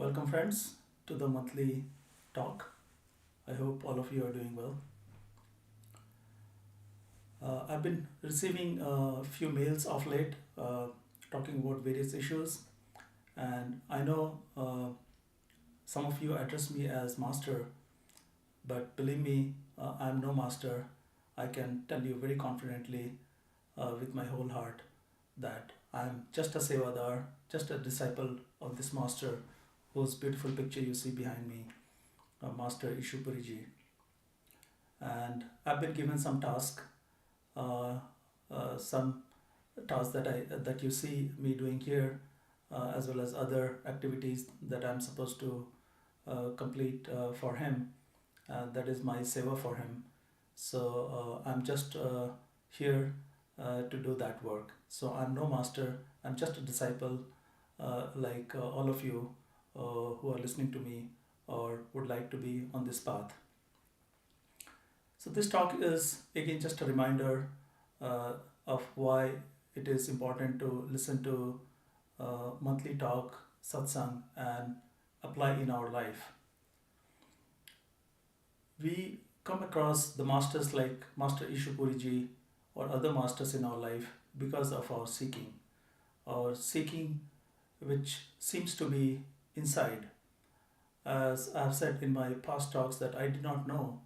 Welcome, friends, to the monthly talk. I hope all of you are doing well. I've been receiving a few mails of late talking about various issues, and I know some of you address me as master, but believe me, I'm no master. I can tell you very confidently with my whole heart that I'm just a sevadar, just a disciple of this master whose beautiful picture you see behind me, Master Ishupuriji. And I've been given some uh, some tasks that you see me doing here, as well as other activities that I'm supposed to complete for him. That is my seva for him. So I'm just here to do that work. So I'm no master. I'm just a disciple, like all of you who are listening to me or would like to be on this path. So this talk is again just a reminder uh, of why it is important to listen to monthly talk, satsang, and apply in our life. We come across the masters like Master Ishupuriji or other masters in our life because of our seeking which seems to be inside. As I have said in my past talks, that I did not know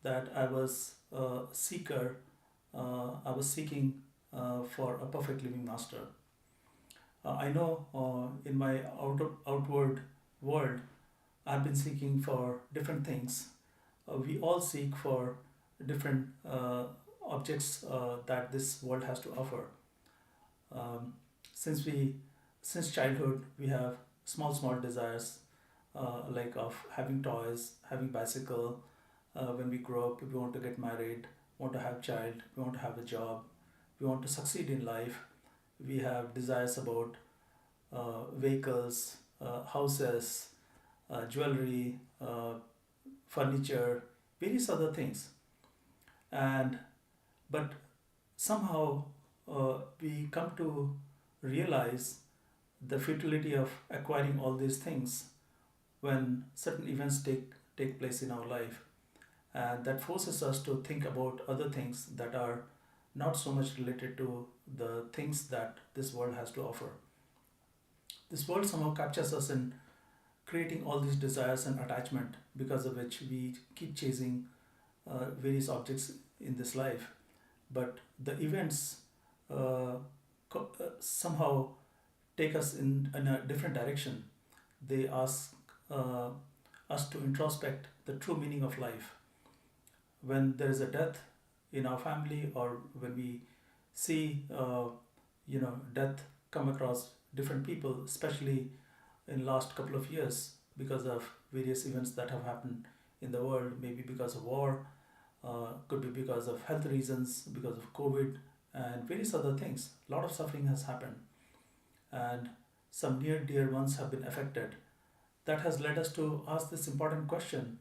that I was a seeker, I was seeking for a perfect living master. I know in my outward world, I've been seeking for different things. We all seek for different objects that this world has to offer. Um, since we, since childhood, we have small desires like of having toys, having bicycle. When we grow up, we want to get married, want to have child, we want to have a job, we want to succeed in life. We have desires about vehicles, houses, jewelry, furniture, various other things. And but somehow we come to realize the futility of acquiring all these things when certain events take place in our life, and that forces us to think about other things that are not so much related to the things that this world has to offer. This world somehow captures us in creating all these desires and attachment, because of which we keep chasing various objects in this life. But the events somehow take us in a different direction. They ask uh, us to introspect the true meaning of life. When there is a death in our family, or when we see death come across different people, especially in last couple of years, because of various events that have happened in the world, maybe because of war, could be because of health reasons, because of COVID, and various other things. A lot of suffering has happened, and some near dear ones have been affected. That has led us to ask this important question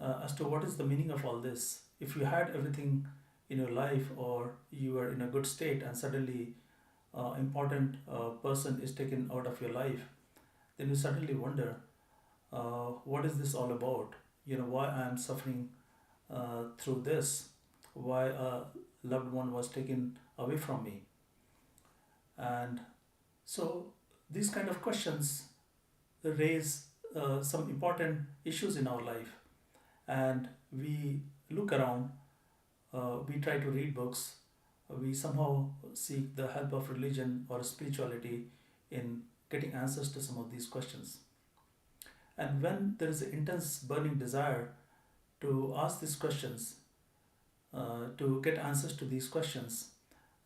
as to what is the meaning of all this. If you had everything in your life, or you were in a good state, and suddenly important person is taken out of your life, then you suddenly wonder, what is this all about? Why I am suffering through this? Why a loved one was taken away from me? And so these kind of questions raise some important issues in our life, and we look around, we try to read books, we somehow seek the help of religion or spirituality in getting answers to some of these questions. And when there is an intense burning desire to ask these questions, to get answers to these questions,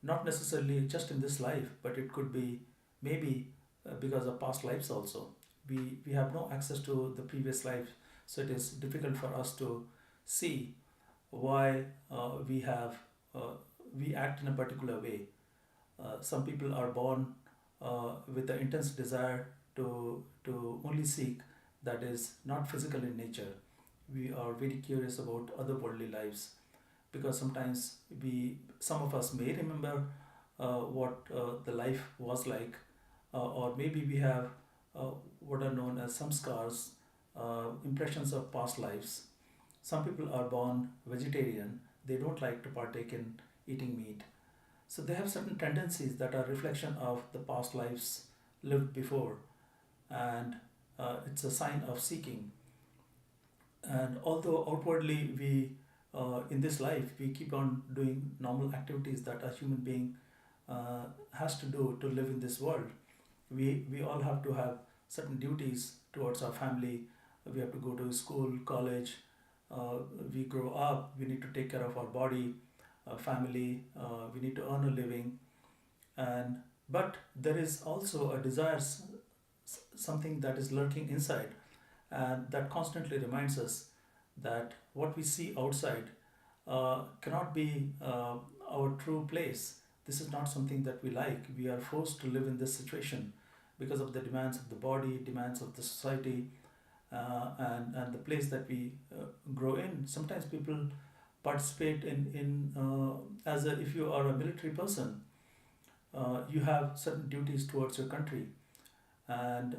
not necessarily just in this life, but it could be maybe because of past lives also. We have no access to the previous life, so it is difficult for us to see why we act in a particular way. Some people are born with the intense desire to only seek that is not physical in nature. We are very curious about otherworldly lives, because sometimes some of us may remember what the life was like, or maybe we have uh, what are known as samskars, impressions of past lives. Some people are born vegetarian, they don't like to partake in eating meat. So they have certain tendencies that are reflection of the past lives lived before, and it's a sign of seeking. And although outwardly we, in this life, we keep on doing normal activities that a human being has to do to live in this world, we all have to have certain duties towards our family. We have to go to school, college, uh, we grow up, we need to take care of our body, family, we need to earn a living. And but there is also a desire, something that is lurking inside, and that constantly reminds us that what we see outside cannot be our true place. This is not something that we like. We are forced to live in this situation because of the demands of the body, demands of the society, and the place that we grow in. Sometimes people participate in as a, if you are a military person, you have certain duties towards your country, and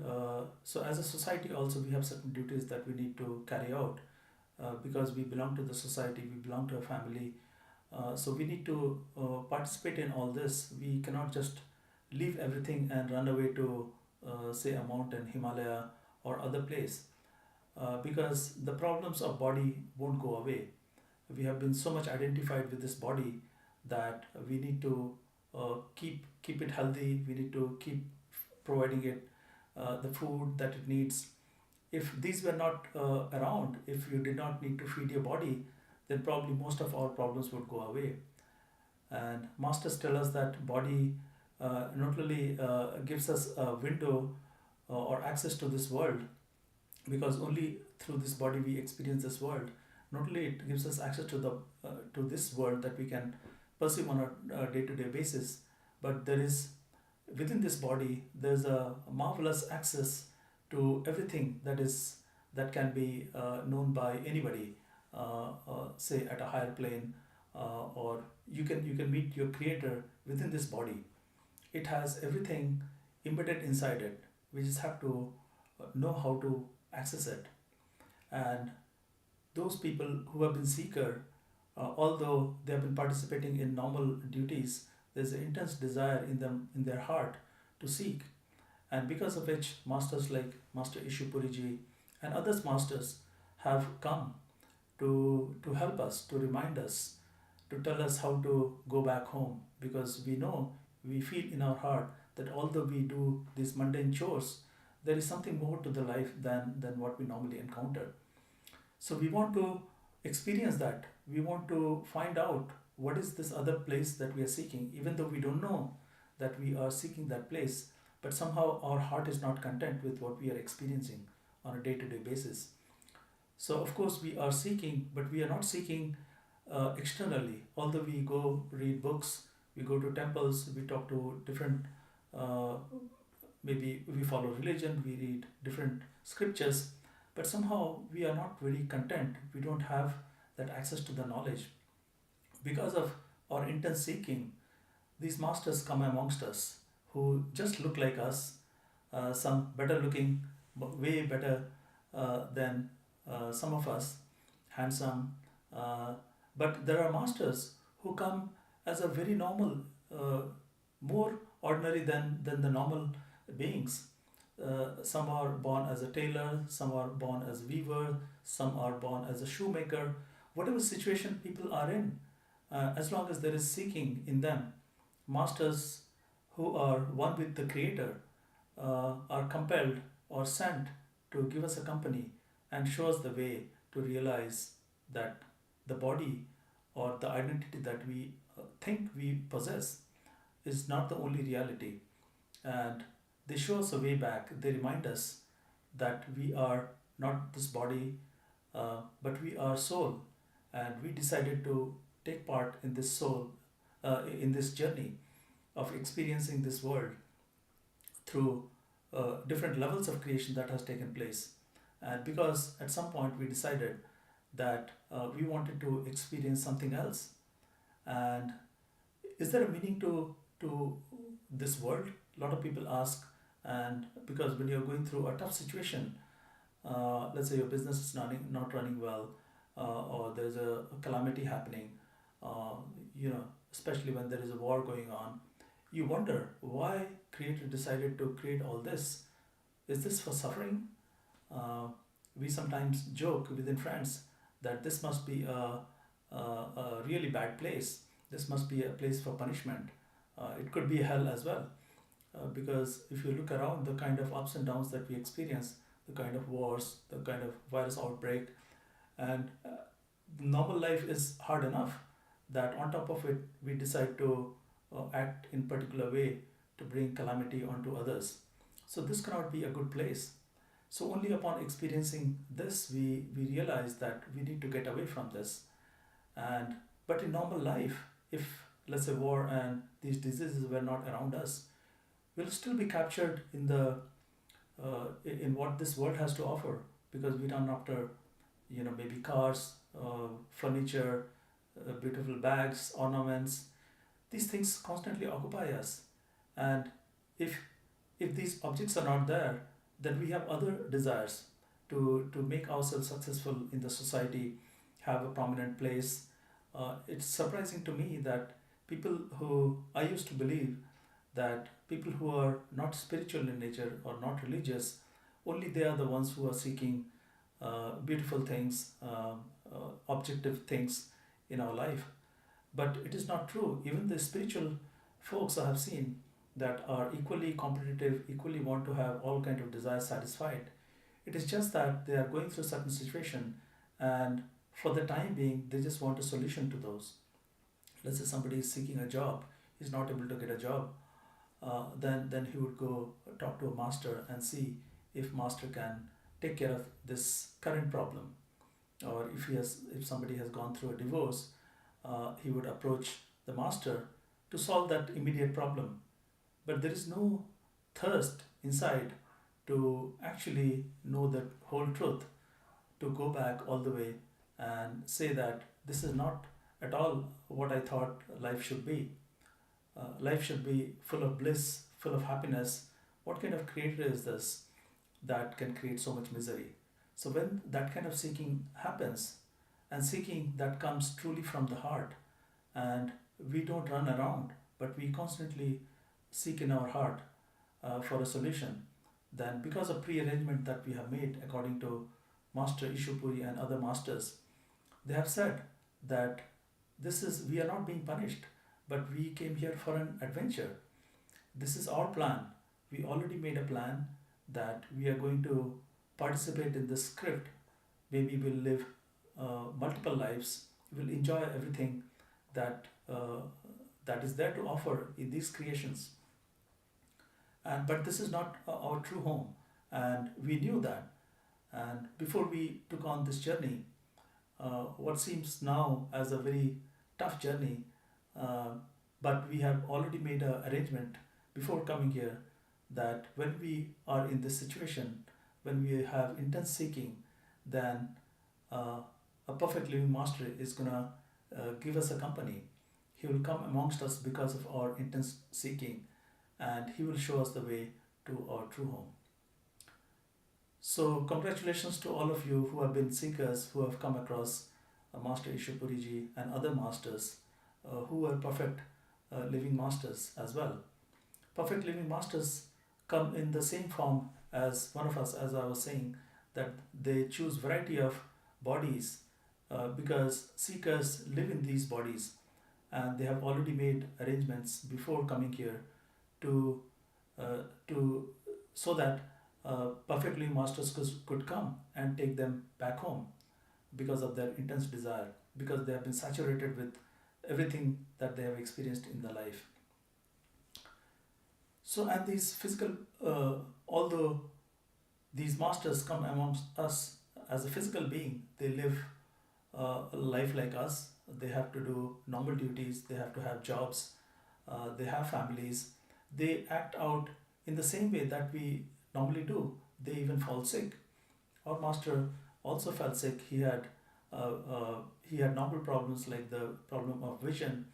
so as a society also we have certain duties that we need to carry out, because we belong to the society, we belong to a family. So we need to participate in all this. We cannot just leave everything and run away to, say, a mountain, Himalaya, or other place, because the problems of body won't go away. We have been so much identified with this body that we need to keep it healthy. We need to keep providing it the food that it needs. If these were not around, if you did not need to feed your body, then probably most of our problems would go away. And masters tell us that body not only gives us a window or access to this world, because only through this body we experience this world. Not only it gives us access to the to this world that we can perceive on a day-to-day basis, but there is, within this body there's a marvelous access to everything that can be known by anybody, say at a higher plane, or you can meet your creator within this body. It has everything embedded inside it. We just have to know how to access it. And those people who have been seeker, although they have been participating in normal duties, there's an intense desire in them, in their heart, to seek. And because of which masters like Master Ishupuriji and others masters have come to help us, to remind us, to tell us how to go back home. Because we know, we feel in our heart that although we do these mundane chores, there is something more to the life than what we normally encounter. So we want to experience that. We want to find out what is this other place that we are seeking, even though we don't know that we are seeking that place, but somehow our heart is not content with what we are experiencing on a day to day basis. So, of course, we are seeking, but we are not seeking externally. Although we go read books, we go to temples, we talk to different, uh, maybe we follow religion, we read different scriptures, but somehow we are not very content. We don't have that access to the knowledge. Because of our intense seeking, these masters come amongst us who just look like us, some better looking, way better than some of us, handsome. Uh, but there are masters who come as a very normal, uh, more ordinary than the normal beings. Some are born as a tailor, some are born as a weaver, some are born as a shoemaker. Whatever situation people are in, as long as there is seeking in them, masters who are one with the Creator are compelled or sent to give us a company and show us the way to realize that the body or the identity that we think we possess is not the only reality. And they show us a way back. They remind us that we are not this body, but we are soul, and we decided to take part in this soul, in this journey of experiencing this world through different levels of creation that has taken place. And because at some point we decided that we wanted to experience something else. And is there a meaning to this world? A lot of people ask, And because when you're going through a tough situation, let's say your business is not running well, or there's a calamity happening, uh, especially when there is a war going on, you wonder why creator decided to create all this. Is this for suffering? Uh, we sometimes joke within friends that this must be a really bad place. This must be a place for punishment. It could be hell as well. Because if you look around the kind of ups and downs that we experience, the kind of wars, the kind of virus outbreak, and normal life is hard enough that on top of it, we decide to act in particular way to bring calamity onto others. So this cannot be a good place. So only upon experiencing this, we realize that we need to get away from this. And but in normal life, if let's say war and these diseases were not around us, we'll still be captured in the in what this world has to offer, because we run after maybe cars, furniture, beautiful bags, ornaments. These things constantly occupy us, and if these objects are not there, then we have other desires to make ourselves successful in the society, have a prominent place. It's surprising to me that people who I used to believe that people who are not spiritual in nature or not religious, only they are the ones who are seeking beautiful things, objective things in our life. But it is not true. Even the spiritual folks I have seen that are equally competitive, equally want to have all kind of desires satisfied. It is just that they are going through certain situation, and for the time being, they just want a solution to those. Let's say somebody is seeking a job, is not able to get a job, then he would go talk to a master and see if master can take care of this current problem. Or if somebody has gone through a divorce, he would approach the master to solve that immediate problem. But there is no thirst inside to actually know the whole truth, to go back all the way and say that this is not at all what I thought life should be. Life should be full of bliss, full of happiness. What kind of creator is this that can create so much misery? So, when that kind of seeking happens, and seeking that comes truly from the heart, and we don't run around, but we constantly seek in our heart for a solution, then because of pre-arrangement that we have made according to Master Ishupuri and other masters, they have said that this is we are not being punished, but we came here for an adventure. This is our plan. We already made a plan that we are going to participate in this script. Maybe we'll live multiple lives. We'll enjoy everything that that is there to offer in these creations. And but this is not our true home, and we knew that. And before we took on this journey, what seems now as a very tough journey, uh, but we have already made an arrangement before coming here that when we are in this situation, when we have intense seeking, then uh, a perfect living master is gonna give us a company. He will come amongst us because of our intense seeking, and he will show us the way to our true home. So, congratulations to all of you who have been seekers, who have come across Master Ishupuriji and other masters who are perfect living masters as well. Perfect living masters come in the same form as one of us, as I was saying, that they choose variety of bodies because seekers live in these bodies, and they have already made arrangements before coming here to to so that perfectly masters could come and take them back home because of their intense desire, because they have been saturated with everything that they have experienced in the life. So, and these physical, although these masters come amongst us as a physical being, they live a life like us. They have to do normal duties, they have to have jobs, they have families, they act out in the same way that we normally do. They even fall sick. Our master also fell sick. He had normal problems like the problem of vision.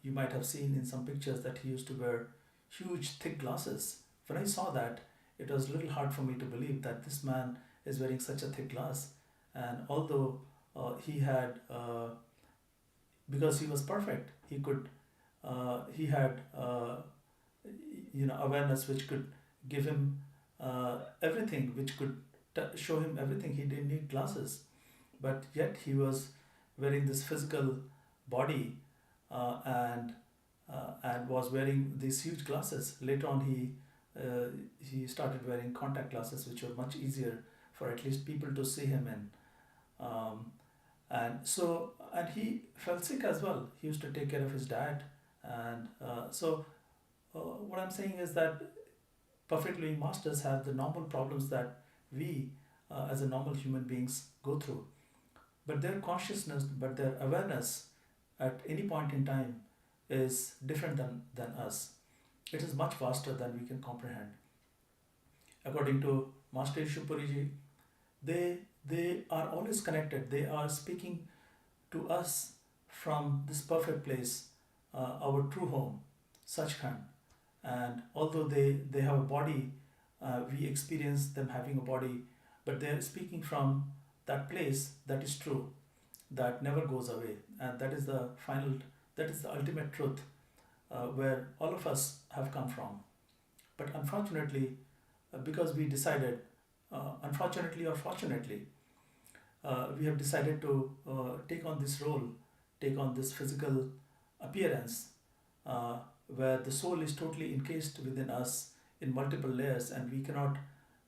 You might have seen in some pictures that he used to wear huge thick glasses when I saw that, it was a little hard for me to believe that this man is wearing such a thick glass. And although he had, because he was perfect, he had, awareness which could give him everything, which could show him everything. He didn't need glasses, but yet he was wearing this physical body, and was wearing these huge glasses. Later on, he started wearing contact glasses, which were much easier for at least people to see him in. Um, and he felt sick as well. He used to take care of his diet, and what I'm saying is that perfect living masters have the normal problems that we, as a normal human beings, go through. But their consciousness, but their awareness at any point in time is different than us. It is much vaster than we can comprehend. According to Master Ishupuriji, they are always connected. They are speaking to us from this perfect place, our true home, Sachkhand. And although they have a body, we experience them having a body, but they are speaking from that place that is true, that never goes away, and that is the final, that is the ultimate truth, where all of us have come from. But unfortunately, because we decided, unfortunately or fortunately, we have decided to take on this role, take on this physical appearance, where the soul is totally encased within us in multiple layers, and we cannot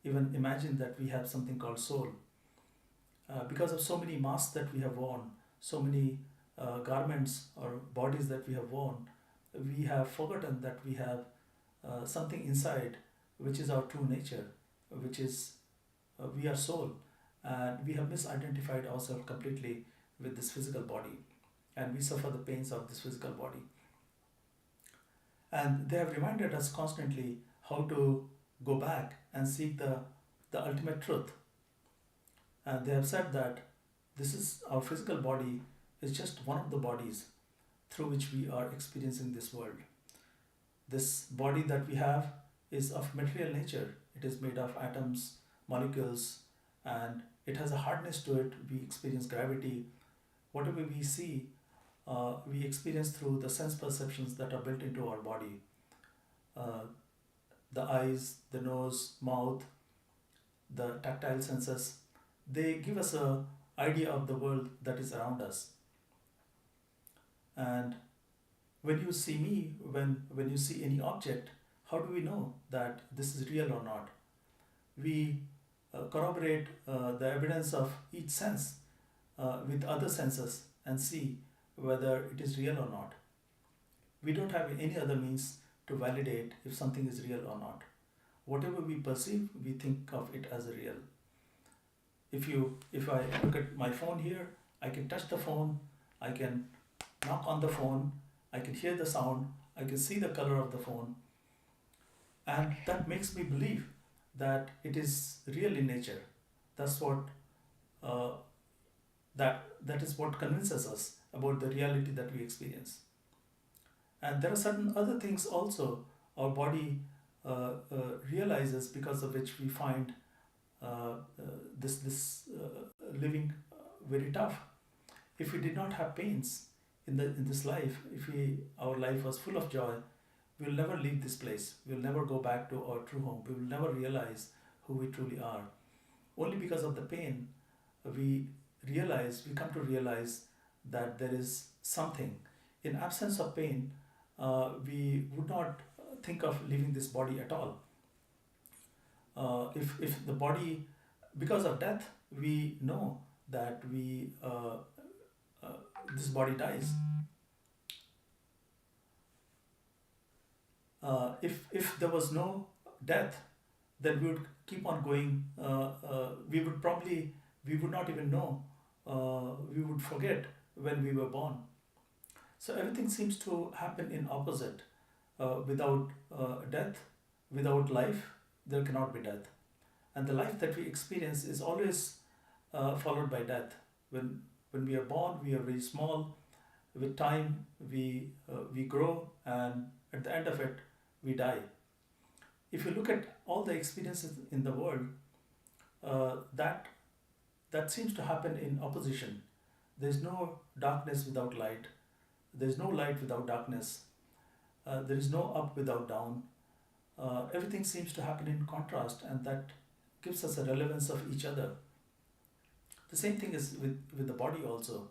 even imagine that we have something called soul. Because of so many masks that we have worn, so many garments or bodies that we have worn, we have forgotten that we have something inside which is our true nature, which is we are soul, and we have misidentified ourselves completely with this physical body, and we suffer the pains of this physical body. And they have reminded us constantly how to go back and seek the ultimate truth. And they have said that this is our physical body is just one of the bodies through which we are experiencing this world. This body that we have is of material nature. It is made of atoms, molecules, and it has a hardness to it. We experience gravity. Whatever we see, we experience through the sense perceptions that are built into our body. The eyes, the nose, mouth, the tactile senses, they give us a idea of the world that is around us. And when you see me, when you see any object, how do we know that this is real or not? We corroborate the evidence of each sense with other senses and see whether it is real or not. We don't have any other means to validate if something is real or not. Whatever we perceive, we think of it as real. If I look at my phone here, I can touch the phone, I can knock on the phone, I can hear the sound, I can see the color of the phone, and that makes me believe that it is real in nature. That's what that is what convinces us about the reality that we experience. And there are certain other things also our body realizes, because of which we find this living very tough. If we did not have pains in this life, if our life was full of joy, we will never leave this place. We will never go back to our true home. We will never realize who we truly are. Only because of the pain, we come to realize that there is something. In absence of pain, we would not think of leaving this body at all. If the body, because of death, we know that this body dies. If there was no death, then we would keep on going. We would not even know. We would forget when we were born. So everything seems to happen in opposite. Without death, without life, there cannot be death. And the life that we experience is always followed by death. When we are born, we are very small. With time, we grow, and at the end of it, we die. If you look at all the experiences in the world, that seems to happen in opposition. There's no darkness without light. There's no light without darkness. There is no up without down. Everything seems to happen in contrast, and that gives us a relevance of each other. The same thing is with the body also.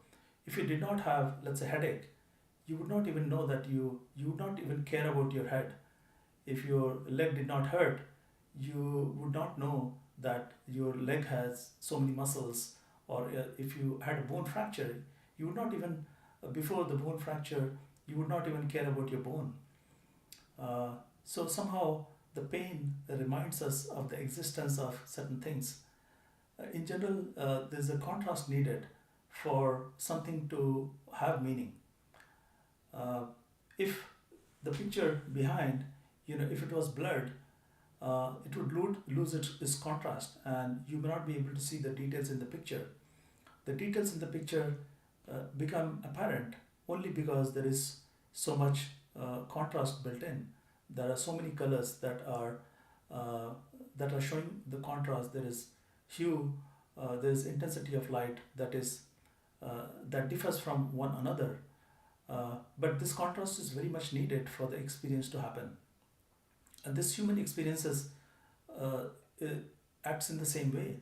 If you did not have, let's say, headache, you would not even know that you would not even care about your head. If your leg did not hurt, you would not know that your leg has so many muscles. Or if you had a bone fracture, you would not even, before the bone fracture, you would not even care about your bone. So somehow the pain reminds us of the existence of certain things. In general, there's a contrast needed for something to have meaning. Uh, if the picture behind, if it was blurred, it would lose its contrast, and you may not be able to see the details in the picture. The details in the picture become apparent only because there is so much contrast built in. There are so many colors uh, that are showing the contrast. There is hue, there is intensity of light that differs from one another. But this contrast is very much needed for the experience to happen. And this human experiences uh, it acts in the same way.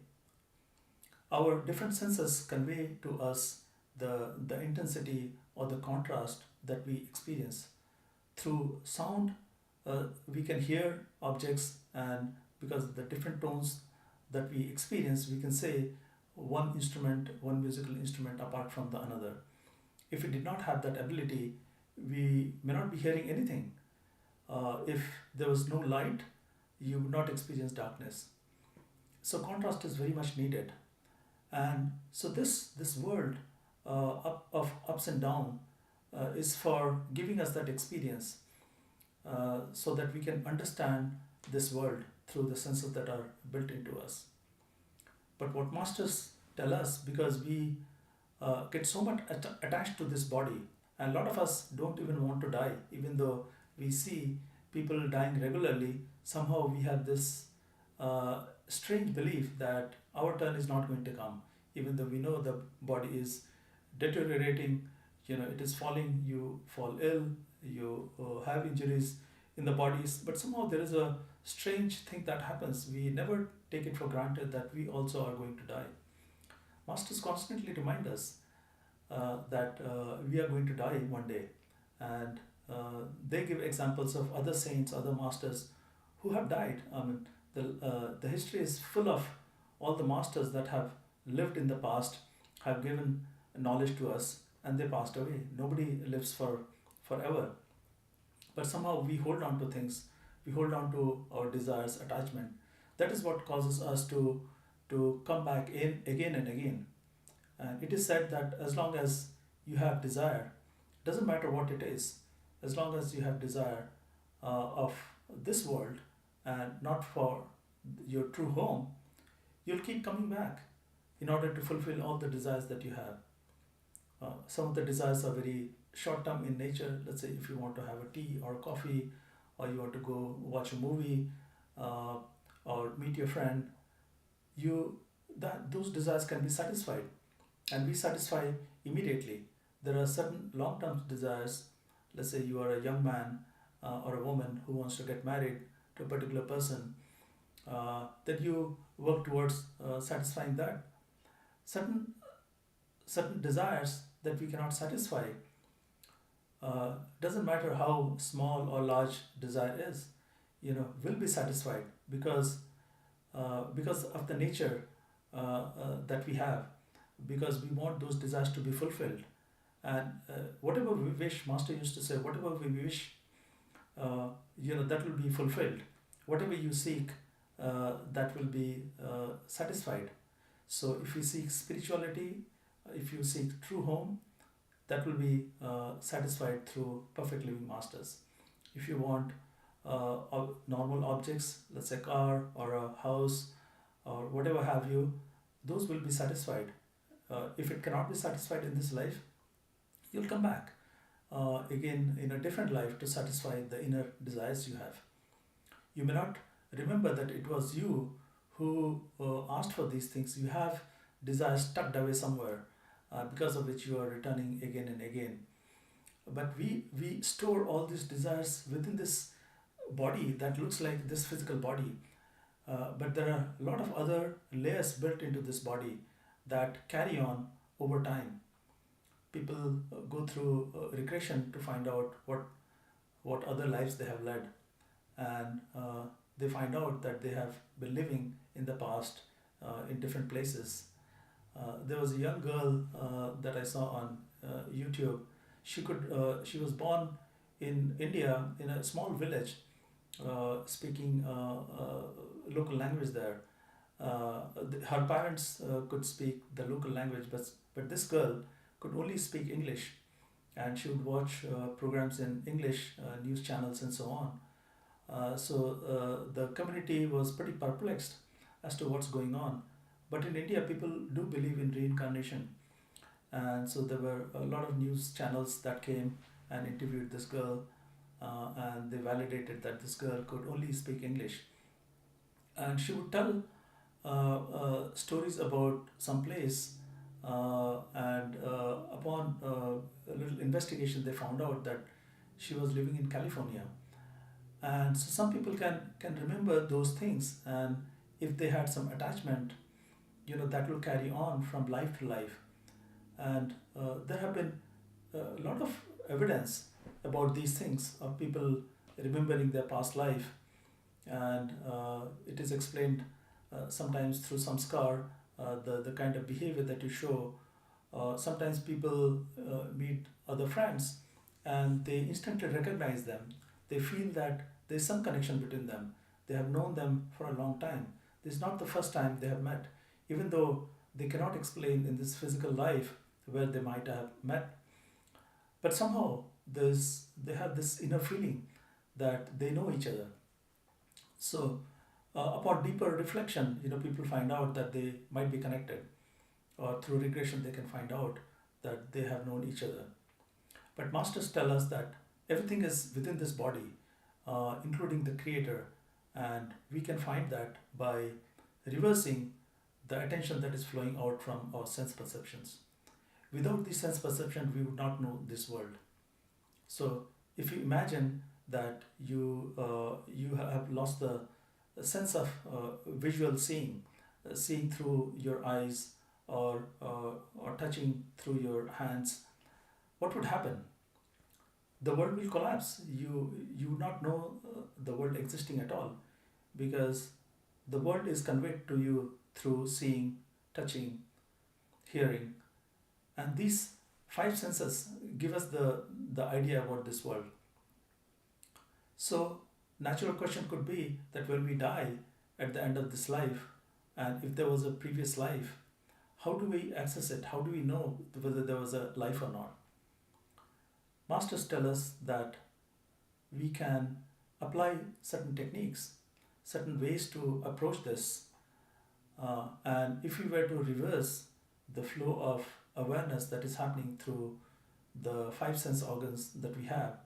Our different senses convey to us the intensity or the contrast that we experience. Through sound, we can hear objects, and because of the different tones that we experience, we can say one musical instrument apart from the another. If we did not have that ability, we may not be hearing anything. If there was no light, you would not experience darkness. So contrast is very much needed. And so this world of ups and down is for giving us that experience, so that we can understand this world through the senses that are built into us. But what masters tell us, because we get so much attached to this body, and a lot of us don't even want to die, even though we see people dying regularly. Somehow we have this strange belief that our turn is not going to come, even though we know the body is deteriorating. It is falling, you fall ill, you have injuries in the bodies, but somehow there is a strange thing that happens. We never take it for granted that we also are going to die. Masters constantly remind us that we are going to die one day, and they give examples of other saints, other masters who have died. I mean, the history is full of all the masters that have lived in the past, have given knowledge to us, and they passed away. Nobody lives for forever, but somehow we hold on to things. We hold on to our desires, attachment. That is what causes us to come back in again and again. And it is said that as long as you have desire, doesn't matter what it is, as long as you have desire of this world and not for your true home, you'll keep coming back in order to fulfill all the desires that you have. Some of the desires are very short term in nature. Let's say if you want to have a tea or coffee, or you want to go watch a movie, uh, or meet your friend, you that those desires can be satisfied, and we satisfy immediately. There are certain long term desires. Let's say you are a young man or a woman who wants to get married to a particular person, that you work towards satisfying that. Certain desires that we cannot satisfy, doesn't matter how small or large desire is, will be satisfied because of the nature that we have, because we want those desires to be fulfilled. And whatever we wish, master used to say, whatever we wish, that will be fulfilled. Whatever you seek, that will be satisfied. So if you seek spirituality, if you seek true home, that will be satisfied through perfect living masters. If you want normal objects, let's say a car or a house or whatever have you, those will be satisfied. If it cannot be satisfied in this life, you'll come back again in a different life to satisfy the inner desires you have. You may not remember that it was you who asked for these things. You have desires tucked away somewhere, because of which you are returning again and again. But we store all these desires within this body that looks like this physical body. But there are a lot of other layers built into this body that carry on over time. People go through regression to find out what other lives they have led, and they find out that they have been living in the past in different places. There was a young girl that I saw on YouTube. She was born in India in a small village, speaking local language there. Her parents could speak the local language, but this girl could only speak English, and she would watch programs in English news channels and so on. So the community was pretty perplexed as to what's going on. But in India, people do believe in reincarnation, and so there were a lot of news channels that came and interviewed this girl, and they validated that this girl could only speak English, and she would tell stories about some place, and upon a little investigation, they found out that she was living in California. And so some people can remember those things, and if they had some attachment, that will carry on from life to life. And there have been a lot of evidence about these things of people remembering their past life, and it is explained sometimes through some scar, the kind of behavior that you show. Sometimes people meet other friends and they instantly recognize them. They feel that there is some connection between them. They have known them for a long time. This is not the first time they have met, even though they cannot explain in this physical life where they might have met. But somehow they have this inner feeling that they know each other. So, upon deeper reflection, people find out that they might be connected, or through regression, they can find out that they have known each other. But masters tell us that everything is within this body, including the creator, and we can find that by reversing the attention that is flowing out from our sense perceptions. Without the sense perception, we would not know this world. So, if you imagine that you have lost the sense of visual seeing, seeing through your eyes, or touching through your hands, what would happen? The world will collapse. You would not know the world existing at all, because the world is conveyed to you through seeing, touching, hearing, and these five senses give us the idea about this world. So, natural question could be that when we die at the end of this life, and if there was a previous life, how do we access it? How do we know whether there was a life or not? Masters tell us that we can apply certain techniques, certain ways to approach this. And if we were to reverse the flow of awareness that is happening through the five sense organs that we have,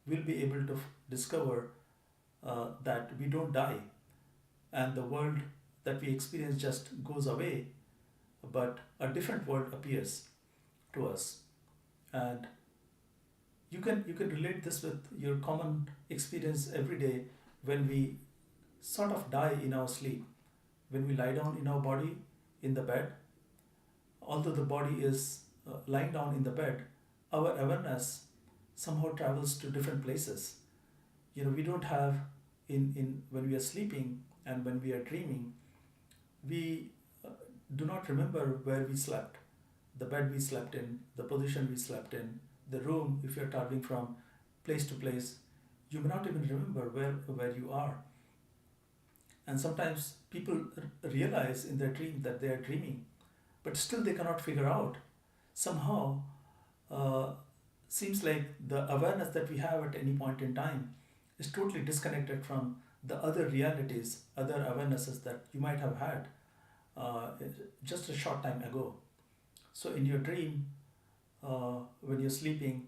we'll be able to discover that we don't die, and the world that we experience just goes away, but a different world appears to us. And you can relate this with your common experience every day. When we sort of die in our sleep, when we lie down in our body in the bed, although the body is lying down in the bed, our awareness somehow travels to different places. We don't have, in when we are sleeping and when we are dreaming, we do not remember where we slept, the bed we slept in, the position we slept in, the room. If you're traveling from place to place, you may not even remember where you are. And sometimes people realize in their dream that they are dreaming, but still they cannot figure out. Somehow, uh, seems like the awareness that we have at any point in time is totally disconnected from the other realities, other awarenesses that you might have had uh, just a short time ago. So, in your dream, when you're sleeping,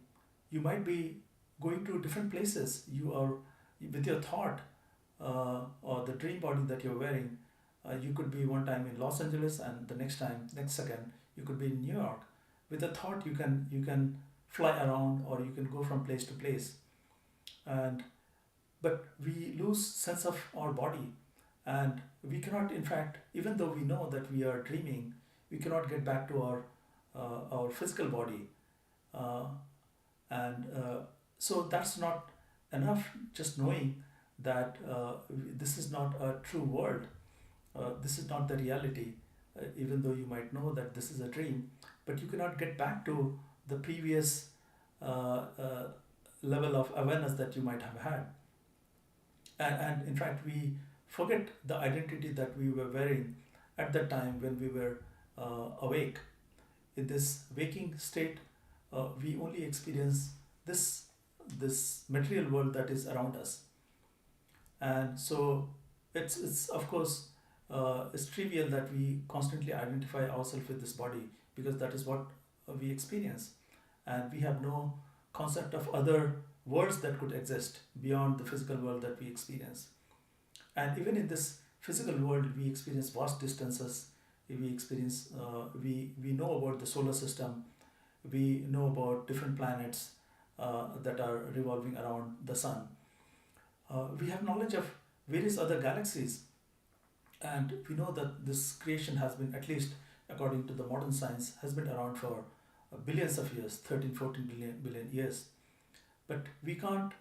you might be going to different places. You are with your thought. or the dream body that you're wearing, you could be one time in Los Angeles, and the next second, you could be in New York. With a thought, you can fly around, or you can go from place to place. And but we lose sense of our body, and we cannot, in fact, even though we know that we are dreaming, we cannot get back to our physical body. uh, and so that's not enough, just knowing that this is not a true world, this is not the reality, even though you might know that this is a dream, but you cannot get back to the previous level of awareness that you might have had. And in fact, we forget the identity that we were wearing at that time when we were awake. In this waking state, we only experience this this material world that is around us. And so it's of course, it's trivial that we constantly identify ourselves with this body, because that is what we experience, and we have no concept of other worlds that could exist beyond the physical world that we experience. And even in this physical world, we experience vast distances. We know about the solar system. We know about different planets that are revolving around the sun. We have knowledge of various other galaxies, and we know that this creation has been, at least according to the modern science, has been around for billions of years, 13, 14 billion years. But we can't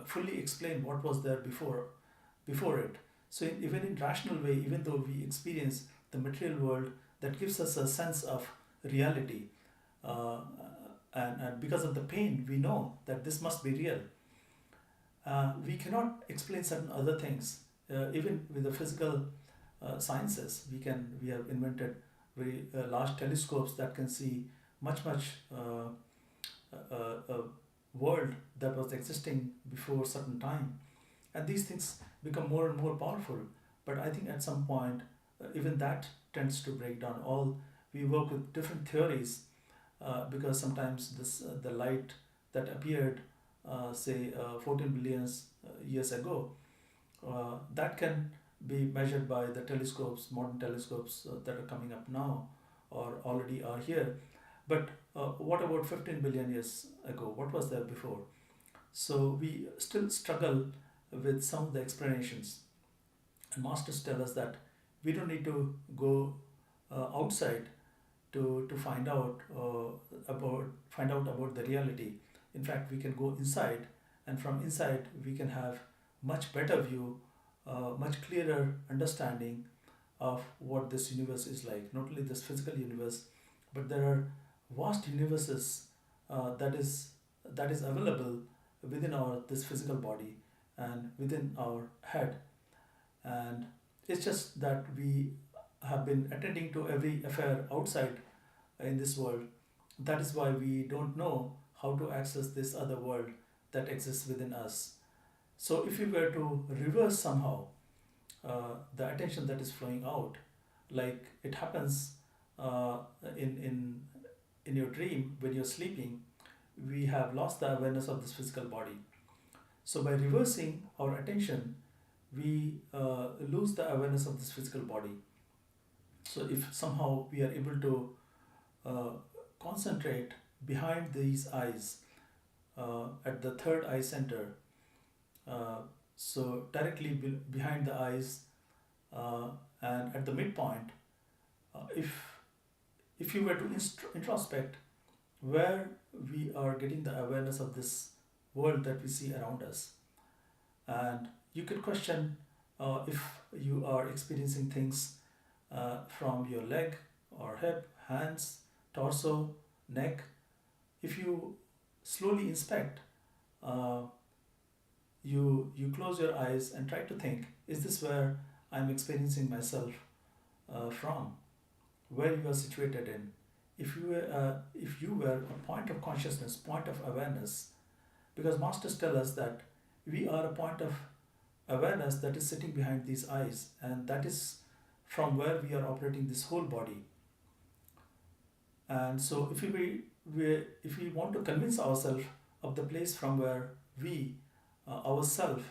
fully explain what was there before it. So even in rational way, even though we experience the material world that gives us a sense of reality, uh, and because of the pain, we know that this must be real. We cannot explain certain other things. Even with the physical sciences, we have invented very large telescopes that can see much world that was existing before certain time, and these things become more and more powerful. But I think at some point, even that tends to break down. All We work with different theories, because sometimes the light that appeared, say 14 billions years ago, that can be measured by the telescopes, modern telescopes that are coming up now or already are here. But what about 15 billion years ago? What was there before? So we still struggle with some of the explanations. And masters tell us that we don't need to go outside to find out about the reality. In fact, we can go inside, and from inside we can have much better view, much clearer understanding of what this universe is like. Not only this physical universe, but there are vast universes that is available within our this physical body and within our head. And it's just that we have been attending to every affair outside in this world. That is why we don't know how to access this other world that exists within us. So if we were to reverse somehow the attention that is flowing out, like it happens uh, in in your dream when you're sleeping, we have lost the awareness of this physical body. So by reversing our attention, we lose the awareness of this physical body. So if somehow we are able to uh, concentrate behind these eyes, at the third eye center, uh, so directly behind the eyes, uh, and at the midpoint, if you were to introspect where we are getting the awareness of this world that we see around us, and you could question if you are experiencing things from your leg or hip, hands, torso, neck. If you slowly inspect, uh, you close your eyes and try to think, is this where I'm experiencing myself from? Where you are situated in? If you were a point of consciousness, point of awareness, because masters tell us that we are a point of awareness that is sitting behind these eyes, and that is from where we are operating this whole body. And so if we want to convince ourselves of the place from where we ourselves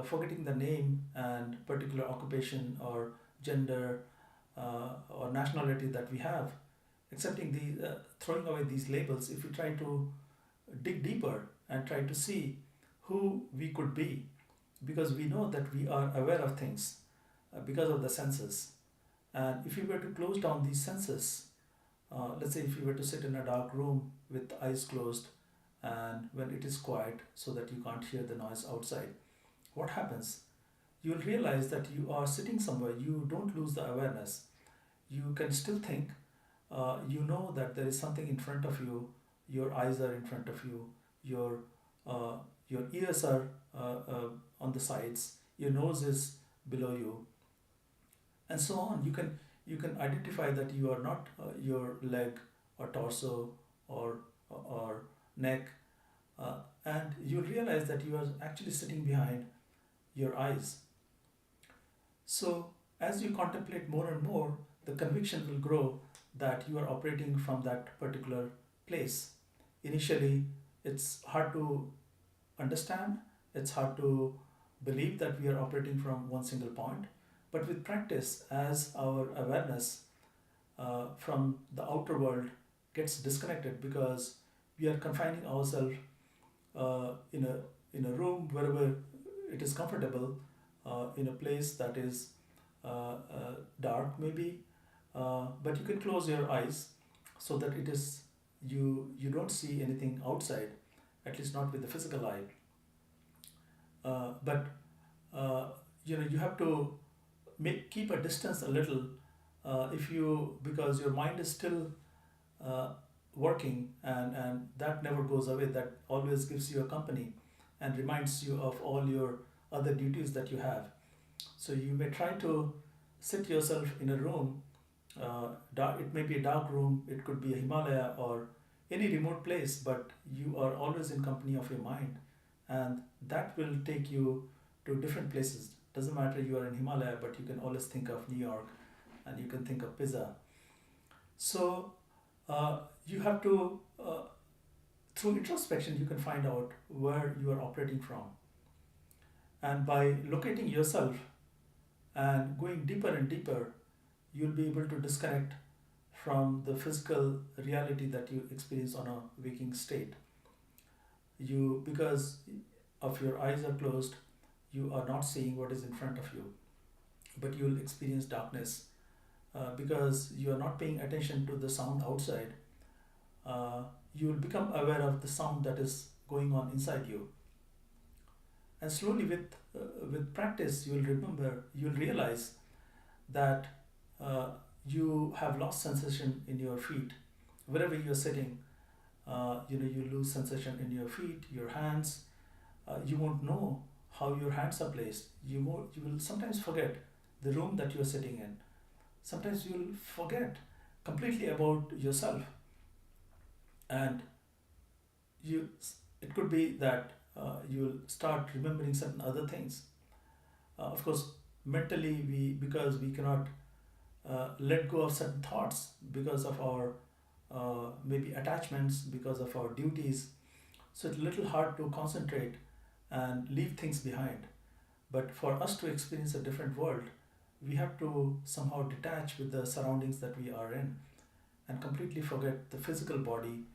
forgetting the name and particular occupation or gender or nationality that we have, accepting the throwing away these labels. If we try to dig deeper and try to see who we could be, because we know that we are aware of things because of the senses. And if we were to close down these senses, let's say if you were to sit in a dark room with eyes closed and when it is quiet so that you can't hear the noise outside, what happens? You'll realize that you are sitting somewhere, you don't lose the awareness. You can still think, you know that there is something in front of you, your eyes are in front of you, your, uh, your ears are on the sides, your nose is below you, and so on. You can identify that you are not your leg or torso or neck, uh, and you realize that you are actually sitting behind your eyes. So as you contemplate more and more, the conviction will grow that you are operating from that particular place. Initially, it's hard to understand, it's hard to believe that we are operating from one single point. But with practice, as our awareness from the outer world gets disconnected, because we are confining ourselves in a room wherever it is comfortable, in a place that is dark maybe, but you can close your eyes so that it is you don't see anything outside, at least not with the physical eye. But you have to keep a distance a little, if you because your mind is still uh, working, and that never goes away, that always gives you a company and reminds you of all your other duties that you have. So you may try to sit yourself in a room, it may be a dark room, it could be a Himalaya or any remote place, but you are always in company of your mind, and that will take you to different places. Doesn't matter you are in Himalaya, but you can always think of New York, and you can think of pizza. So you have to, through introspection, you can find out where you are operating from, and by locating yourself and going deeper and deeper, you'll be able to disconnect from the physical reality that you experience on a waking state. You, because of your eyes are closed, you are not seeing what is in front of you, but you will experience darkness, because you are not paying attention to the sound outside. You will become aware of the sound that is going on inside you, and slowly with practice, you'll realize that uh, you have lost sensation in your feet wherever you're sitting. You lose sensation in your feet, your hands. You won't know how your hands are placed. You will sometimes forget the room that you're sitting in. Sometimes you'll forget completely about yourself, and you it could be that you'll start remembering certain other things. Of course, mentally, we because we cannot let go of certain thoughts because of our maybe attachments, because of our duties. So it's a little hard to concentrate and leave things behind. But for us to experience a different world, we have to somehow detach with the surroundings that we are in and completely forget the physical body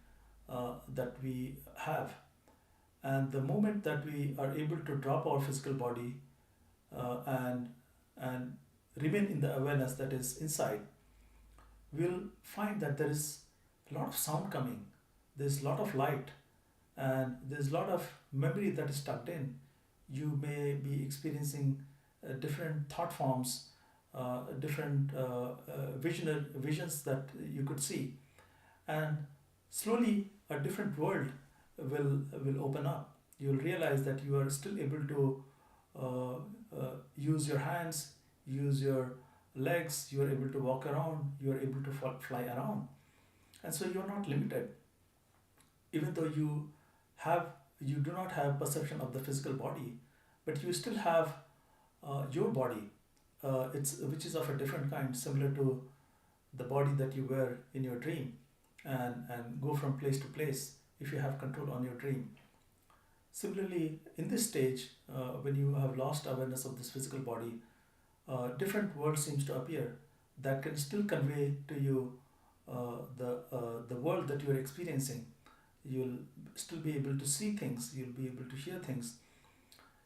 that we have. And the moment that we are able to drop our physical body and remain in the awareness that is inside, we'll find that there is a lot of sound coming, there's a lot of light, and there's a lot of memory that is tucked in. You may be experiencing different thought forms, different visions that you could see, and slowly a different world will open up. You'll realize that you are still able to use your hands, use your legs, you are able to walk around, you are able to fly around, and so you are not limited. Even though have you do not have perception of the physical body, but you still have your body, it's which is of a different kind, similar to the body that you wear in your dream, and go from place to place if you have control on your dream. Similarly, in this stage, when you have lost awareness of this physical body, different world seems to appear that can still convey to you the world that you are experiencing. You'll still be able to see things, you'll be able to hear things.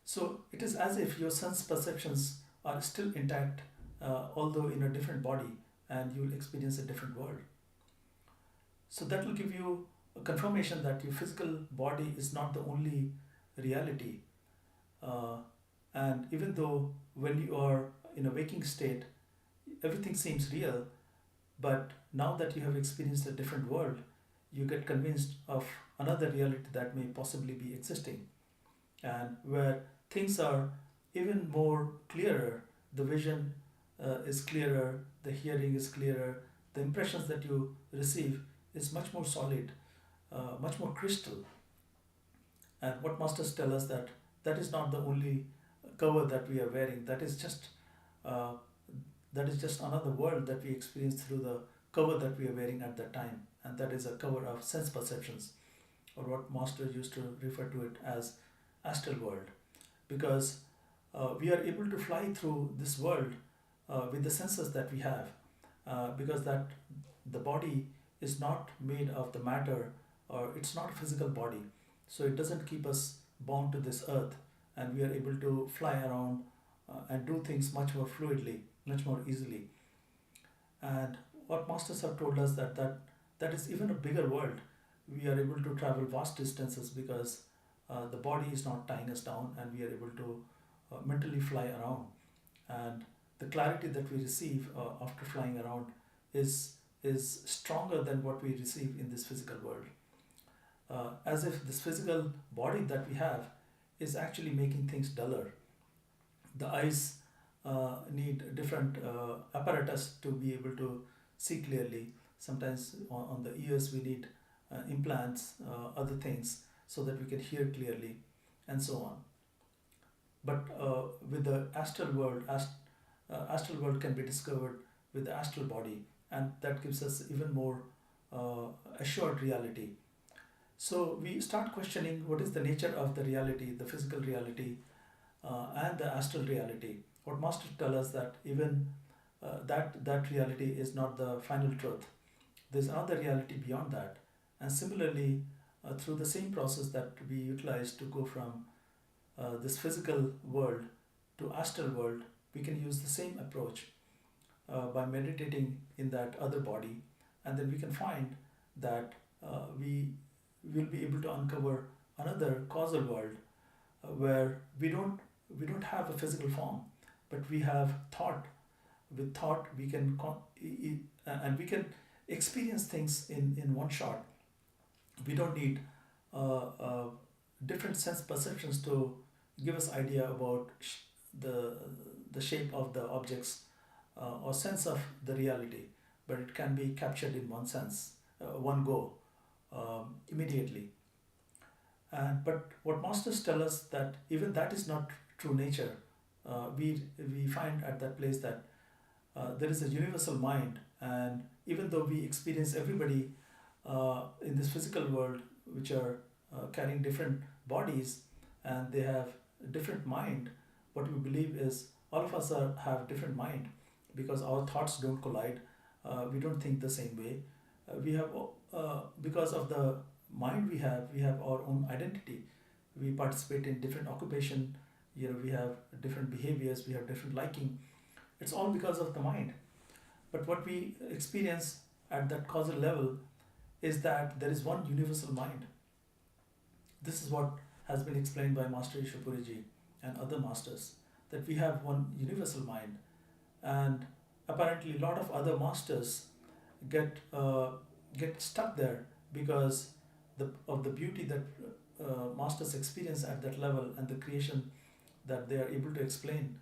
So it is as if your sense perceptions are still intact, although in a different body, and you'll experience a different world. So that will give you a confirmation that your physical body is not the only reality. Uh, and even though when you are in a waking state, everything seems real, but now that you have experienced a different world, you get convinced of another reality that may possibly be existing, and where things are even more clearer. The vision is clearer, the hearing is clearer, the impressions that you receive is much more solid, much more crystal. And what masters tell us that that is not the only cover that we are wearing. Uh, that is just another world that we experience through the cover that we are wearing at that time, and that is a cover of sense perceptions, or what master used to refer to it as astral world, because we are able to fly through this world with the senses that we have, because that the body is not made of the matter, or it's not a physical body, so it doesn't keep us bound to this earth, and we are able to fly around and do things much more fluidly, much more easily. And what masters have told us that is even a bigger world. We are able to travel vast distances because the body is not tying us down, and we are able to mentally fly around. And the clarity that we receive after flying around is stronger than what we receive in this physical world. As if this physical body that we have is actually making things duller. The eyes need different apparatus to be able to see clearly. Sometimes on the ears we need implants, other things, so that we can hear clearly, and so on. But with the astral world can be discovered with the astral body, and that gives us even more assured reality. So we start questioning what is the nature of the reality, the physical reality, and the astral reality. What masters tell us that even that reality is not the final truth. There's another reality beyond that. And similarly, through the same process that we utilize to go from this physical world to astral world, we can use the same approach by meditating in that other body, and then we can find that we will be able to uncover another causal world where we don't have a physical form, but we have thought. With thought, we can and we can experience things in one shot. We don't need different sense perceptions to give us idea about the the shape of the objects, or sense of the reality, but it can be captured in one sense, one go, immediately. And but what masters tell us that even that is not true nature. We find at that place that there is a universal mind, and even though we experience everybody in this physical world, which are carrying different bodies, and they have different mind, what we believe is all of us have different mind, because our thoughts don't collide. We don't think the same way. We have Because of the mind we have our own identity. We participate in different occupation. We have different behaviors. We have different liking. It's all because of the mind. But what we experience at that causal level is that there is one universal mind. This is what has been explained by Master Ishapuriji and other masters, that we have one universal mind. And apparently a lot of other masters get get stuck there because of the beauty that masters experience at that level, and the creation that they are able to explain,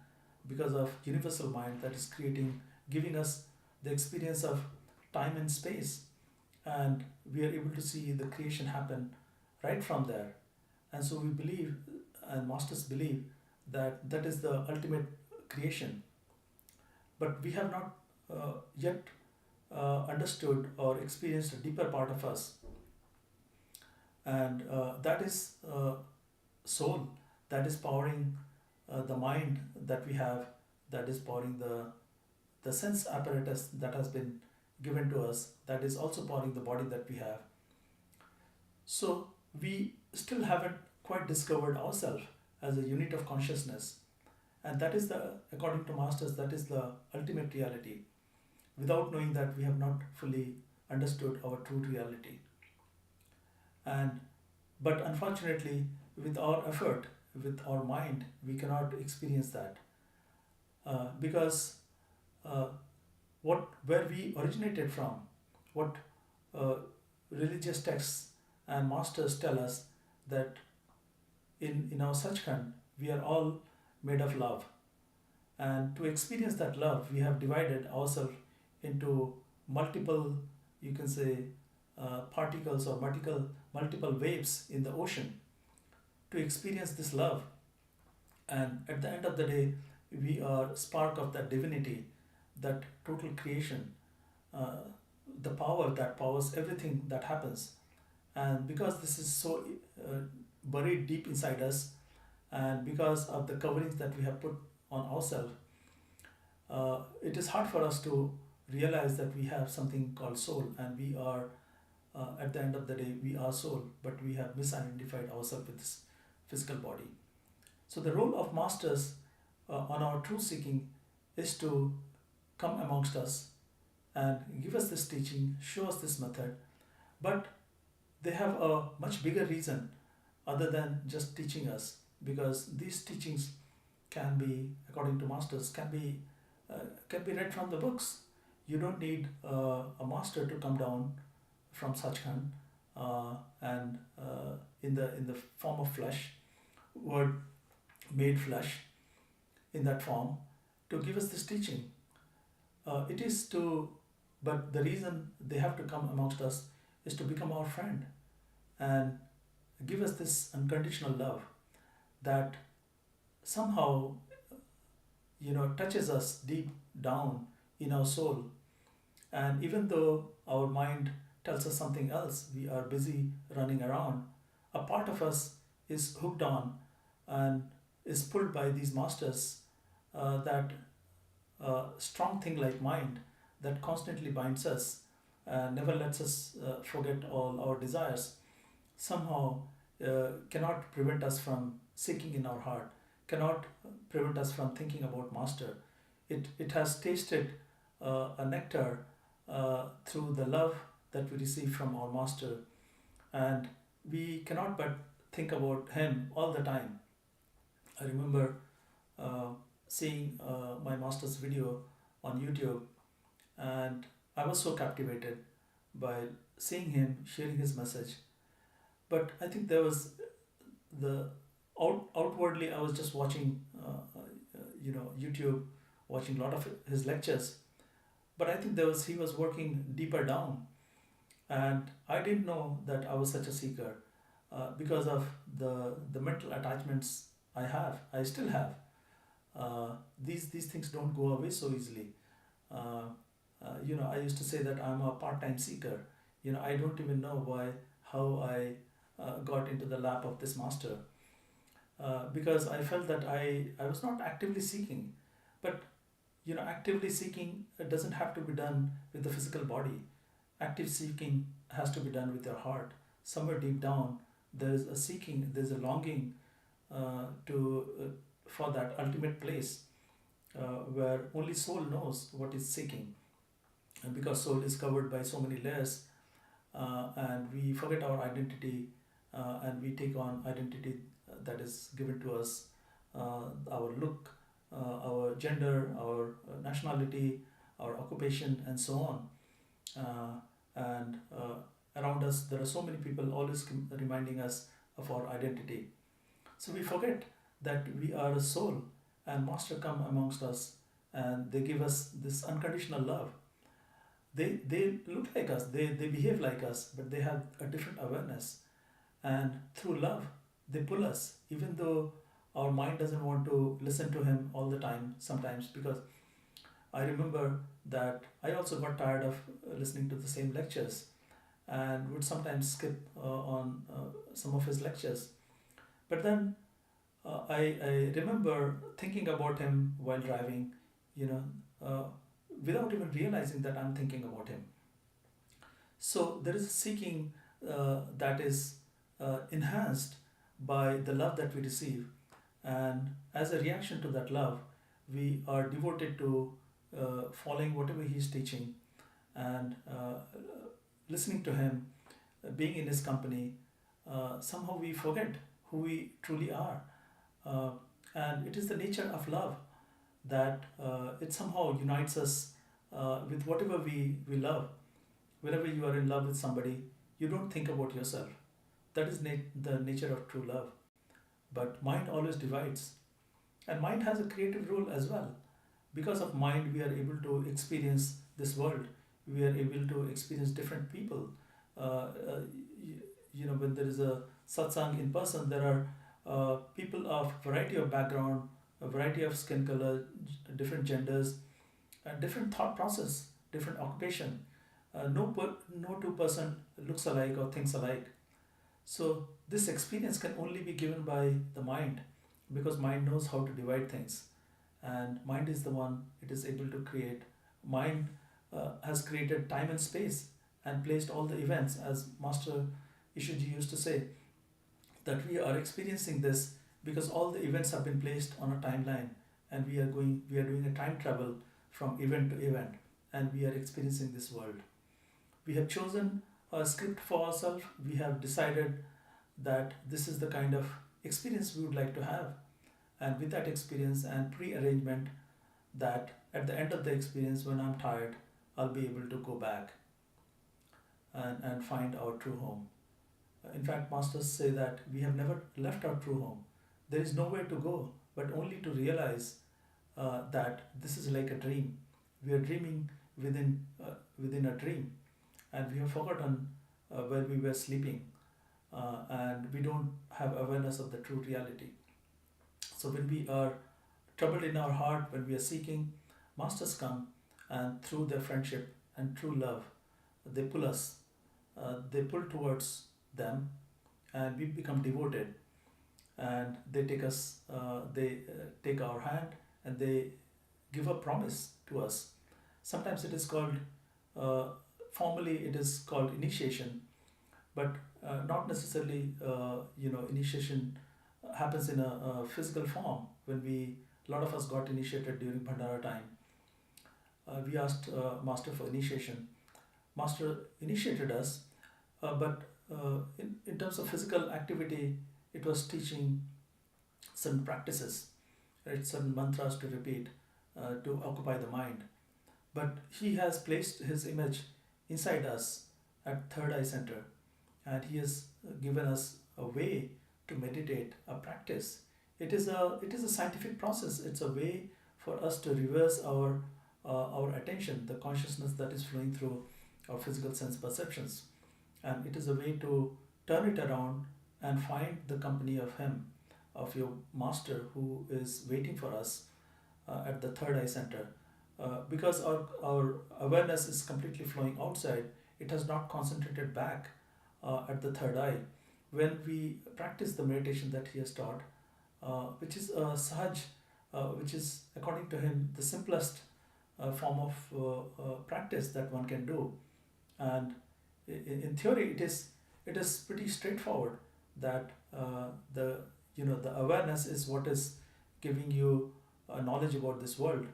because of universal mind that is creating, giving us the experience of time and space, and we are able to see the creation happen right from there. And so we believe, and masters believe, that that is the ultimate creation. But we have not yet understood or experienced a deeper part of us, and that is soul that is powering the mind that we have, that is powering the sense apparatus that has been given to us, that is also powering the body that we have. So we still haven't quite discovered ourselves as a unit of consciousness, and that is the, according to masters, that is the ultimate reality. Without knowing that, we have not fully understood our true reality. And but unfortunately, with our effort, with our mind, we cannot experience that, because uh, what where we originated from, what uh, religious texts and masters tell us, that in our Sachkhand we are all made of love, and to experience that love we have divided ourselves into multiple, you can say, particles or multiple waves in the ocean to experience this love. And at the end of the day, we are spark of that divinity, that total creation, uh, the power that powers everything that happens. And because this is so uh, buried deep inside us, and because of the coverings that we have put on ourselves, it is hard for us to realize that we have something called soul, and we are, at the end of the day, we are soul, but we have misidentified ourselves with this physical body. So the role of masters on our truth seeking is to come amongst us and give us this teaching, show us this method, but they have a much bigger reason other than just teaching us, because these teachings can be, according to masters, uh, can be read from the books. You don't need a master to come down from Sachkhand, and in the form of flesh, word made flesh, in that form, to give us this teaching. It is to, but the reason they have to come amongst us is to become our friend and give us this unconditional love that somehow, touches us deep down in our soul. And even though our mind tells us something else, we are busy running around, a part of us is hooked on and is pulled by these masters, that strong thing like mind that constantly binds us and never lets us forget all our desires, somehow cannot prevent us from seeking in our heart, cannot prevent us from thinking about master. It has tasted a nectar through the love that we receive from our master, and we cannot but think about him all the time. I remember uh, seeing my master's video on YouTube, and I was so captivated by seeing him sharing his message. But I think there was the outwardly I was just watching, YouTube, watching a lot of his lectures. But I think he was working deeper down, and I didn't know that I was such a seeker, because of the mental attachments I still have. These things don't go away so easily. Uh, I used to say that I'm a part-time seeker. I don't even know how I got into the lap of this master, because I felt that I was not actively seeking. But actively seeking doesn't have to be done with the physical body. Active seeking has to be done with your heart. Somewhere deep down, there is a seeking, there's a longing to for that ultimate place, where only soul knows what is seeking. And because soul is covered by so many layers, and we forget our identity, and we take on identity that is given to us, our look, our gender, our nationality, our occupation, and so on. And around us, there are so many people always reminding us of our identity. So we forget that we are a soul, and Master come amongst us, and they give us this unconditional love. They look like us, they behave like us, but they have a different awareness. And through love, they pull us, even though our mind doesn't want to listen to him all the time sometimes, because I remember that I also got tired of listening to the same lectures and would sometimes skip on some of his lectures. But then I remember thinking about him while driving, you know, uh, without even realizing that I'm thinking about him. So there is a seeking that is enhanced by the love that we receive, and as a reaction to that love, we are devoted to following whatever he is teaching and listening to him, being in his company. Somehow we forget who we truly are, uh, and it is the nature of love that it somehow unites us with whatever we love. Whenever you are in love with somebody, you don't think about yourself. That is the nature of true love. But mind always divides, and mind has a creative role as well. Because of mind, we are able to experience this world. We are able to experience different people. You, you know, when there is a satsang in person, there are people of variety of background, a variety of skin color, different genders, different thought process, different occupation. No two-person looks alike or thinks alike. So this experience can only be given by the mind, because mind knows how to divide things, and mind is the one it is able to create. Mind has created time and space and placed all the events, as Master Ishuji used to say, that we are experiencing this because all the events have been placed on a timeline, and we are doing a time travel from event to event, and we are experiencing this world. We have chosen a script for ourselves. We have decided that this is the kind of experience we would like to have, and with that experience and pre-arrangement, that at the end of the experience, when I'm tired, I'll be able to go back and find our true home. In fact, masters say that we have never left our true home. There is nowhere to go but only to realize that this is like a dream. We are dreaming within a dream, and we have forgotten where we were sleeping, and we don't have awareness of the true reality. So when we are troubled in our heart, when we are seeking, masters come, and through their friendship and true love, they pull us, they pull towards them, and we become devoted. And they take us, they take our hand, and they give a promise to us. Sometimes it is called, uh, formally, it is called initiation, but not necessarily, initiation happens in a physical form. When a lot of us got initiated during Bhandara time, we asked Master for initiation. Master initiated us, but in terms of physical activity, it was teaching certain practices, right? Certain mantras to repeat to occupy the mind. But he has placed his image inside us at Third Eye Center, and he has given us a way to meditate, a practice. It is a scientific process. It's a way for us to reverse our attention, the consciousness that is flowing through our physical sense perceptions, and it is a way to turn it around and find the company of him, of your master, who is waiting for us at the Third Eye Center. Because our awareness is completely flowing outside, it has not concentrated back at the third eye. When we practice the meditation that he has taught, which is Sahaj, which is, according to him, the simplest form of practice that one can do. And in theory, it is pretty straightforward, that the the awareness is what is giving you knowledge about this world.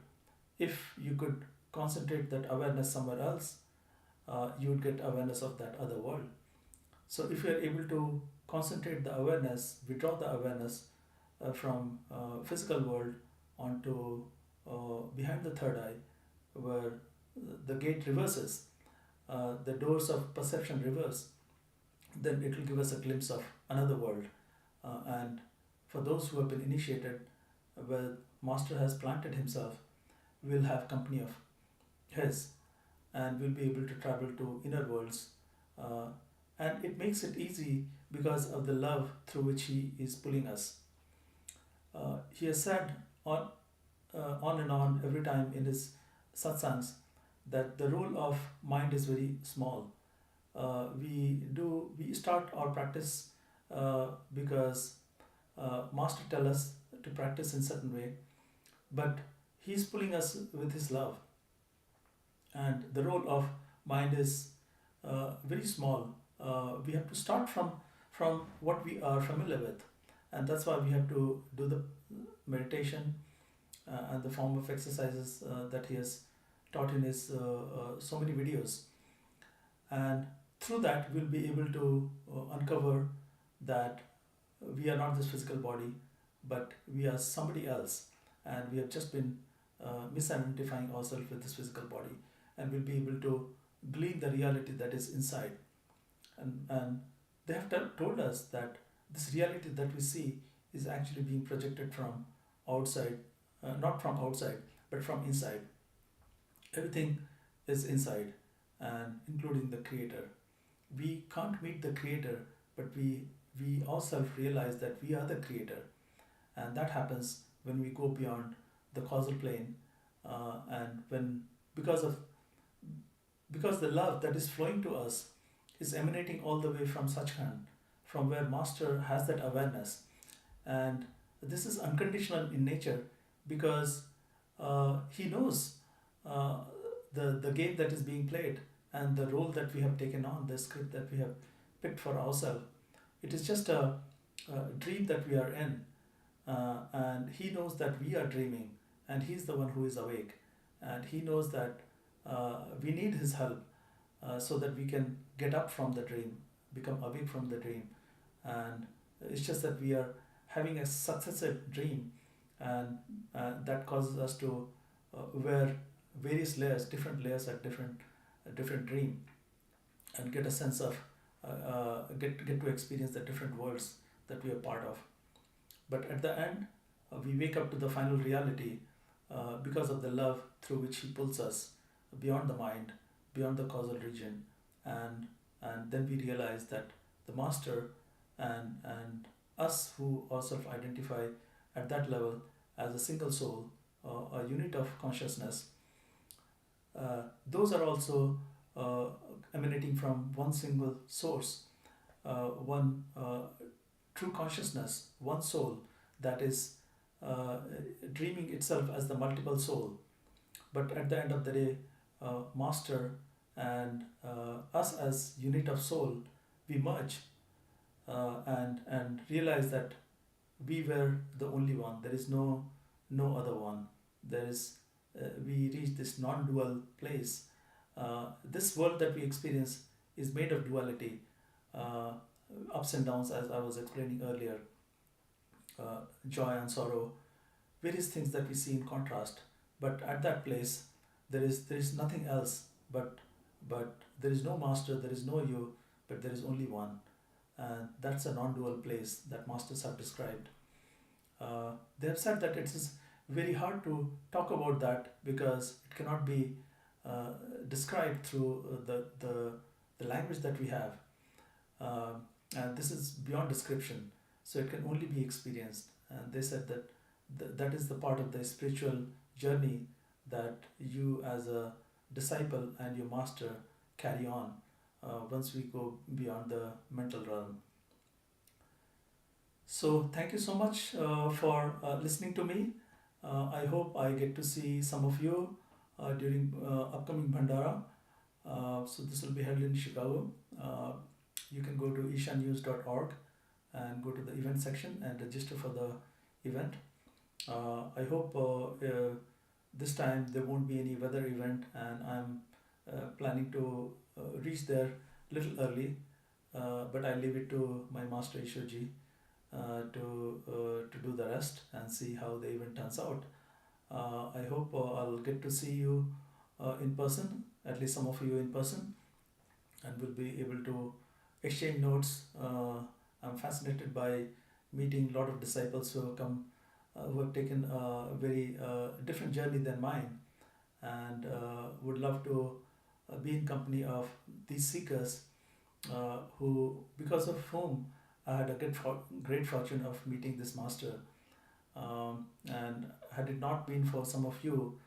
If you could concentrate that awareness somewhere else, you would get awareness of that other world. So if you are able to concentrate the awareness, withdraw the awareness from physical world onto behind the third eye, where the gate reverses, the doors of perception reverse, then it will give us a glimpse of another world. And for those who have been initiated, where Master has planted himself, will have company of his, and will be able to travel to inner worlds. Uh, and it makes it easy because of the love through which he is pulling us. He has said on and on every time in his satsangs that the role of mind is very small. We start our practice because Master tell us to practice in certain way, but he's pulling us with his love. And the role of mind is very small. We have to start from what we are familiar with, and that's why we have to do the meditation and the form of exercises that he has taught in his so many videos. And through that we'll be able to uncover that we are not this physical body, but we are somebody else, and we have just been misidentifying ourselves with this physical body, and we'll be able to glean the reality that is inside. And they have told us that this reality that we see is actually being projected from outside, not from outside, but from inside. Everything is inside, and including the creator. We can't meet the creator, but we ourselves realize that we are the creator, and that happens when we go beyond the causal plane, and when because of because the love that is flowing to us is emanating all the way from Sachkhand, from where Master has that awareness. And this is unconditional in nature, because he knows uh, the game that is being played, and the role that we have taken on, the script that we have picked for ourselves. It is just a dream that we are in, and he knows that we are dreaming, and he's the one who is awake, and he knows that we need his help, so that we can get up from the dream, become awake from the dream. And it's just that we are having a successive dream, and that causes us to wear various layers, different layers at different dream, and get a sense of get to experience the different worlds that we are part of. But at the end, we wake up to the final reality, because of the love through which he pulls us beyond the mind, beyond the causal region, and then we realize that the master and us who ourselves identify at that level as a single soul, a unit of consciousness, those are also emanating from one single source, one true consciousness, one soul that is dreaming itself as the multiple soul. But at the end of the day, master and us as unit of soul, we merge, and realize that we were the only one. There is no other one. There is we reach this non-dual place. This world that we experience is made of duality, uh, ups and downs, as I was explaining earlier, joy and sorrow, various things that we see in contrast. But at that place, there is nothing else. But there is no master, there is no you, but there is only one, and that's a non-dual place that masters have described. They have said that it is very hard to talk about that, because it cannot be uh, described through the language that we have, and this is beyond description, so it can only be experienced. And they said that that is the part of the spiritual journey that you as a disciple and your master carry on, once we go beyond the mental realm. So thank you so much for listening to me. I hope I get to see some of you during upcoming Bhandara. So this will be held in Chicago. You can go to ishanews.org and go to the event section and register for the event. I hope this time there won't be any weather event, and I'm planning to reach there a little early, but I leave it to my master Ishwarji to do the rest and see how the event turns out. I hope I'll get to see you in person, at least some of you in person, and we'll be able to exchange notes. I'm fascinated by meeting a lot of disciples who have come, who have taken a very different journey than mine, and would love to be in company of these seekers, because of whom I had a great fortune of meeting this master. And had it not been for some of you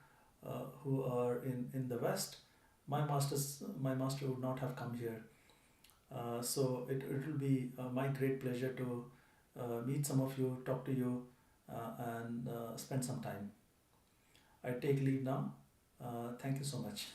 who are in the West, my master would not have come here. So it will be my great pleasure to meet some of you, talk to you, and spend some time. I take leave now. Thank you so much.